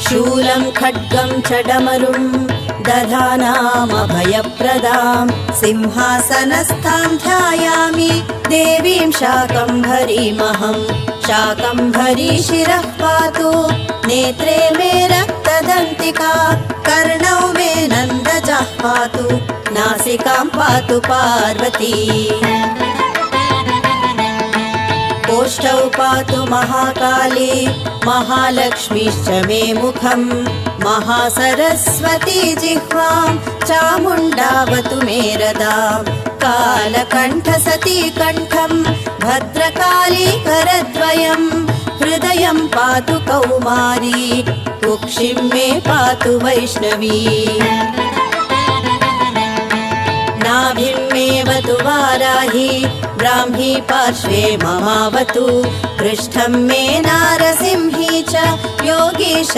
शूलं खड्गं च डमरुं दधानामभयप्रदां सिंहासनस्थां ध्यायामि देवीं शाकम्भरीमहं। शाकम्भरी शिरः पातु नेत्रे मे रक्तदन्तिका कर्णौ मे नन्दजः पातु नासिकां पातु पार्वती। ओष्ठौ पातु महाकाली महालक्ष्मीश्च मे मुखं महासरस्वती जिह्वां चामुण्डावतु मे रदां। कालकण्ठसती कण्ठं भद्रकाली करद्वयं हृदयं पातु कौमारी कुक्षिं मे पातु वैष्णवी। नाभिं मेऽवतु वाराही ब्राह्मी पार्श्वे ममावतु पृष्ठं मे नारसिंही च योगीशा